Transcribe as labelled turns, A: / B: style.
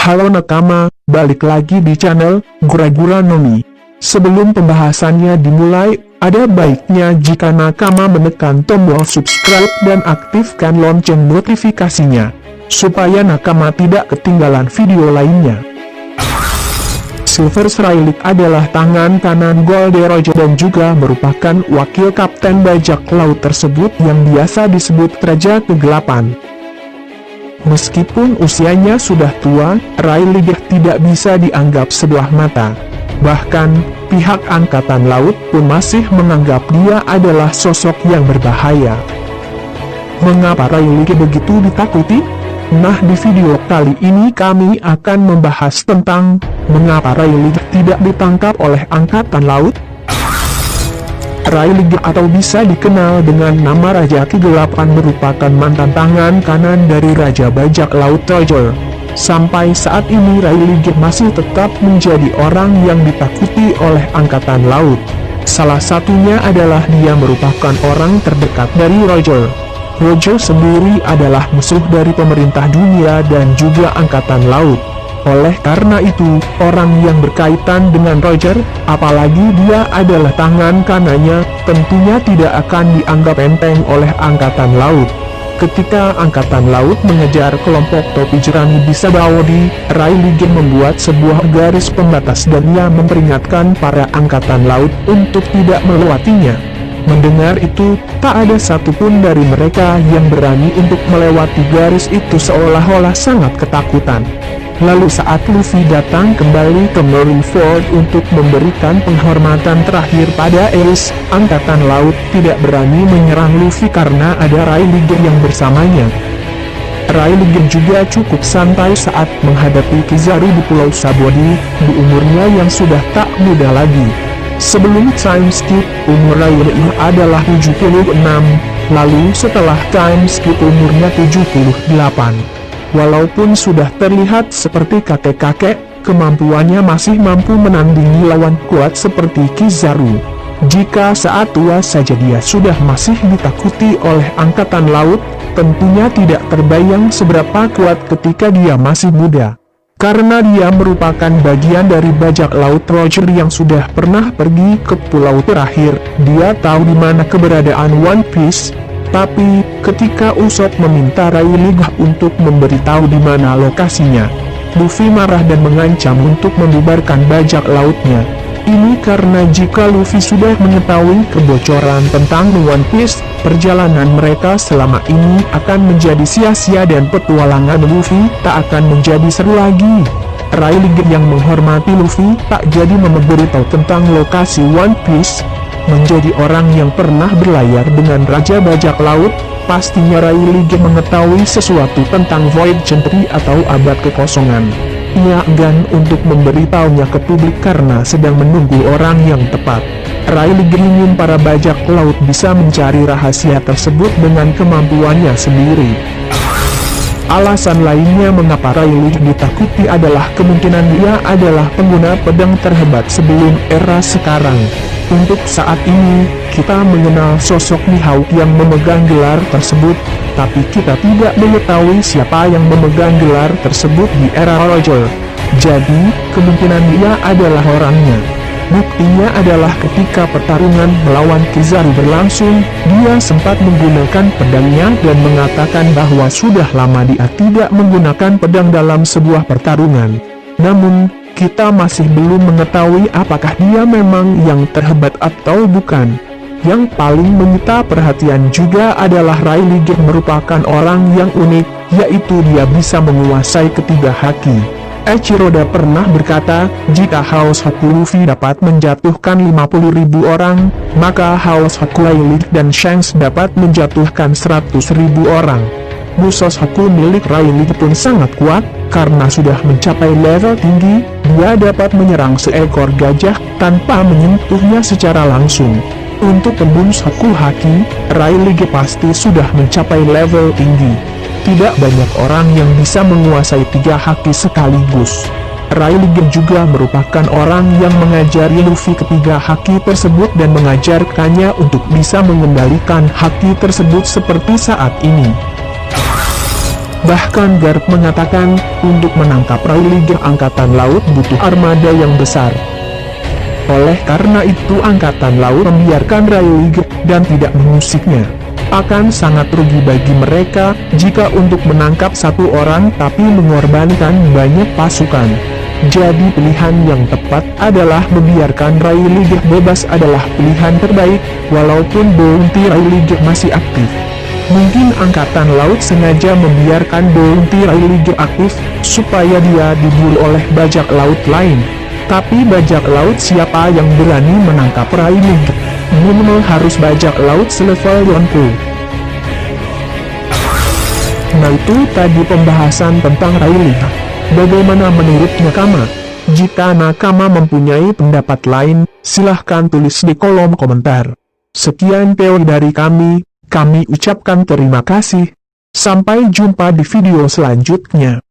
A: Halo nakama, balik lagi di channel Gura-Gura Nomi. Sebelum pembahasannya dimulai, ada baiknya jika nakama menekan tombol subscribe dan aktifkan lonceng notifikasinya, supaya nakama tidak ketinggalan video lainnya. Silver Srailik adalah tangan kanan Goldie Roger dan juga merupakan wakil kapten bajak laut tersebut yang biasa disebut Raja Kegelapan. Meskipun usianya sudah tua, Railig tidak bisa dianggap sebelah mata. Bahkan, pihak Angkatan Laut pun masih menganggap dia adalah sosok yang berbahaya. Mengapa Railig begitu ditakuti? Nah, di video kali ini kami akan membahas tentang mengapa Railig tidak ditangkap oleh Angkatan Laut. Railig atau bisa dikenal dengan nama Raja Kegelapan merupakan mantan tangan kanan dari Raja Bajak Laut Roger. Sampai saat ini Railig masih tetap menjadi orang yang ditakuti oleh Angkatan Laut. Salah satunya adalah dia merupakan orang terdekat dari Roger. Roger sendiri adalah musuh dari pemerintah dunia dan juga Angkatan Laut. Oleh karena itu, orang yang berkaitan dengan Roger, apalagi dia adalah tangan kanannya, tentunya tidak akan dianggap enteng oleh Angkatan Laut. Ketika Angkatan Laut mengejar kelompok topi jerami di Sabaody, Railig membuat sebuah garis pembatas dan ia memperingatkan para Angkatan Laut untuk tidak melewatinya. Mendengar itu, tak ada satupun dari mereka yang berani untuk melewati garis itu seolah-olah sangat ketakutan. Lalu saat Luffy datang kembali ke Marineford untuk memberikan penghormatan terakhir pada Ace, Angkatan Laut tidak berani menyerang Luffy karena ada Railig yang bersamanya. Railig juga cukup santai saat menghadapi Kizaru di Pulau Sabaody, di umurnya yang sudah tak muda lagi. Sebelum time skip, umur Railig adalah 76, lalu setelah time skip umurnya 78. Walaupun sudah terlihat seperti kakek-kakek, kemampuannya masih mampu menandingi lawan kuat seperti Kizaru. Jika saat tua saja dia sudah masih ditakuti oleh Angkatan Laut, tentunya tidak terbayang seberapa kuat ketika dia masih muda. Karena dia merupakan bagian dari bajak laut Roger yang sudah pernah pergi ke pulau terakhir, dia tahu di mana keberadaan One Piece. Tapi, ketika Usopp meminta Railig untuk memberitahu di mana lokasinya, Luffy marah dan mengancam untuk membubarkan bajak lautnya. Ini karena jika Luffy sudah mengetahui kebocoran tentang One Piece, perjalanan mereka selama ini akan menjadi sia-sia dan petualangan Luffy tak akan menjadi seru lagi. Railig yang menghormati Luffy tak jadi memberitahu tentang lokasi One Piece. Menjadi orang yang pernah berlayar dengan Raja Bajak Laut, pastinya Railig mengetahui sesuatu tentang Void Century atau abad kekosongan. Ia enggan untuk memberitahunya ke publik karena sedang menunggu orang yang tepat. Railig ingin para bajak laut bisa mencari rahasia tersebut dengan kemampuannya sendiri. Alasan lainnya mengapa Railig ditakuti adalah kemungkinan dia adalah pengguna pedang terhebat sebelum era sekarang. Untuk saat ini, kita mengenal sosok Mihawk yang memegang gelar tersebut, tapi kita tidak mengetahui siapa yang memegang gelar tersebut di era Roger. Jadi, kemungkinan dia adalah orangnya. Buktinya adalah ketika pertarungan melawan Kizaru berlangsung, dia sempat menggunakan pedangnya dan mengatakan bahwa sudah lama dia tidak menggunakan pedang dalam sebuah pertarungan. Namun, kita masih belum mengetahui apakah dia memang yang terhebat atau bukan. Yang paling menyita perhatian juga adalah Railig yang merupakan orang yang unik, yaitu dia bisa menguasai ketiga haki. Eiichiro pernah berkata, jika House Haku Luffy dapat menjatuhkan 50.000 orang, maka House Haku Railig dan Shanks dapat menjatuhkan 100.000 orang. Musos Haku milik Railig pun sangat kuat, karena sudah mencapai level tinggi, dia dapat menyerang seekor gajah tanpa menyentuhnya secara langsung. Untuk tembus Haku Haki, Railig pasti sudah mencapai level tinggi. Tidak banyak orang yang bisa menguasai 3 haki sekaligus. Railig juga merupakan orang yang mengajari Luffy ketiga haki tersebut dan mengajarkannya untuk bisa mengendalikan haki tersebut seperti saat ini. Bahkan Garp mengatakan, untuk menangkap Riley Angkatan Laut butuh armada yang besar. Oleh karena itu Angkatan Laut membiarkan Riley dan tidak mengusiknya. Akan sangat rugi bagi mereka, jika untuk menangkap satu orang tapi mengorbankan banyak pasukan. Jadi pilihan yang tepat adalah membiarkan Riley bebas adalah pilihan terbaik, walaupun bounty Riley masih aktif. Mungkin Angkatan Laut sengaja membiarkan bounty Riley aktif, supaya dia diburu oleh bajak laut lain. Tapi bajak laut siapa yang berani menangkap Riley? Minimal harus bajak laut selevel Yonko. Nah itu tadi pembahasan tentang Riley. Bagaimana menurut Nakama? Jika Nakama mempunyai pendapat lain, silahkan tulis di kolom komentar. Sekian teori dari kami ucapkan terima kasih. Sampai jumpa di video selanjutnya.